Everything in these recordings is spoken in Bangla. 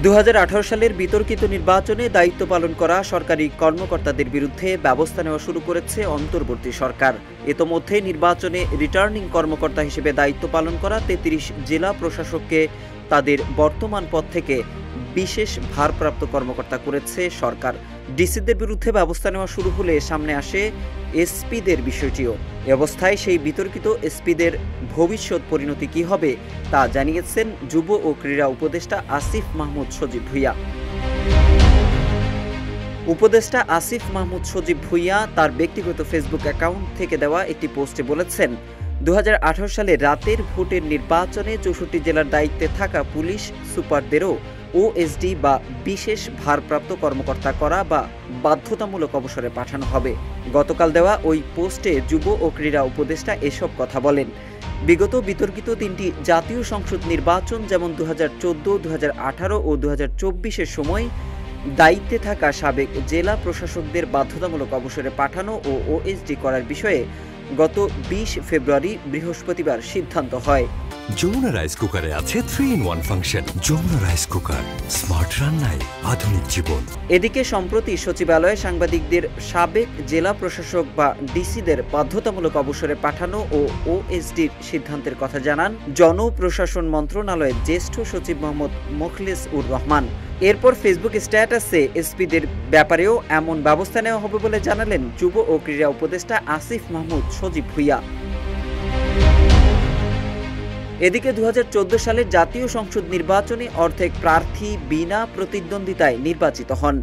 ২০১৮ সালের বিতর্কিত নির্বাচনে দায়িত্ব পালন করা সরকারি কর্মকর্তাদের বিরুদ্ধে ব্যবস্থা নেওয়া শুরু করেছে অন্তর্বর্তী সরকার। ইতোমধ্যে নির্বাচনে রিটার্নিং কর্মকর্তা হিসেবে দায়িত্ব পালন করা ৩৩ জেলা প্রশাসককে তাদের বর্তমান পদ থেকে বিশেষ ভারপ্রাপ্ত কর্মকর্তা করেছে সরকার। ডিসিদের বিরুদ্ধে ব্যবস্থা নেওয়া শুরু হলে সামনে আসে এসপিদের বিষয়টিও। এ অবস্থায় সেই বিতর্কিত এসপিদের ভবিষ্যৎ পরিণতি কি হবে তা জানিয়েছেন যুব ও ক্রীড়া উপদেষ্টা আসিফ মাহমুদ সজীব ভুঁইয়া। উপদেষ্টা আসিফ মাহমুদ সজীব ভুঁইয়া তার ব্যক্তিগত ফেসবুক অ্যাকাউন্ট থেকে দেওয়া একটি পোস্টে বলেছেন, ২০১৮ সালে রাতের ভোটের নির্বাচনে ৬৪ জেলার দায়িত্বে থাকা পুলিশ সুপারদেরও ওএসডি বা বিশেষ ভারপ্রাপ্ত কর্মকর্তা করা বা বাধ্যতামূলক অবসরে পাঠানো হবে। গতকাল দেওয়া ওই পোস্টে যুব ও ক্রীড়া উপদেষ্টা এসব কথা বলেন। বিগত বিতর্কিত তিনটি জাতীয় সংসদ নির্বাচন যেমন ২০১৪, ২০১৮ ও ২০২৪-এর সময় দায়িত্বে থাকা সাবেক জেলা প্রশাসকদের বাধ্যতামূলক অবসরে পাঠানো ও ওএসডি করার বিষয়ে গত ২০ ফেব্রুয়ারি বৃহস্পতিবার সিদ্ধান্ত হয়। যমুনা রাইস কুকারে আছে 3-in-1 function. Jamuna rice cooker, smart রান্নায় আধুনিক জীবন। এদিকে সম্প্রতি সচিবালয়ে সাংবাদিকদের সাবেক জেলা প্রশাসক বা ডিসিদের বাধ্যতামূলক অবসরে পাঠানো ও ওএসডির সিদ্ধান্তের কথা জানান জনপ্রশাসন মন্ত্রণালয়ের জ্যেষ্ঠ সচিব মোহাম্মদ মোখলেস উর রহমান। এরপর ফেসবুক স্ট্যাটাসে এসপিদের ব্যাপারেও এমন ব্যবস্থা নেওয়া হবে বলে জানালেন যুব ও ক্রীড়া উপদেষ্টা আসিফ মাহমুদ সজীব ভুঁইয়া। এদিকে ২০১৪ সালের জাতীয় সংসদ নির্বাচনে অর্ধেক প্রার্থী বিনা প্রতিদ্বন্দ্বিতায় নির্বাচিত হন,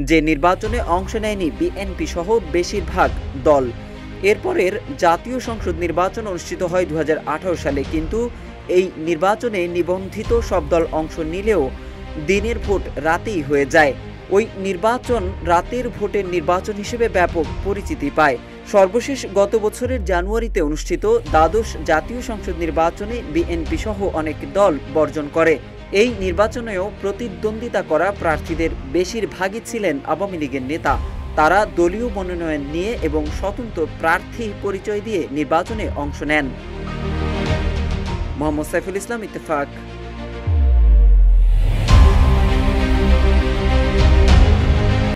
যে নির্বাচনে অংশ নেয়নি বিএনপি সহ বেশিরভাগ দল। এরপরের জাতীয় সংসদ নির্বাচন অনুষ্ঠিত হয় ২০১৮ সালে, কিন্তু এই নির্বাচনে নিবন্ধিত সব দল অংশ নিলেও দিনের ভোট রাতেই হয়ে যায়। ওই নির্বাচন রাতের ভোটের নির্বাচন হিসেবে ব্যাপক পরিচিতি পায়। সর্বশেষ গত বছরের জানুয়ারিতে অনুষ্ঠিত দ্বাদশ জাতীয় সংসদ নির্বাচনে বিএনপি সহ অনেক দল বর্জন করে। এই নির্বাচনেও প্রতিদ্বন্দ্বিতা করা প্রার্থীদের বেশিরভাগই ছিলেন আওয়ামী লীগের নেতা। তারা দলীয় মনোনয়ন নিয়ে এবং স্বতন্ত্র প্রার্থী পরিচয় দিয়ে নির্বাচনে অংশ নেন। মোহাম্মদ সাইফুল ইসলাম, ইত্তেফাক।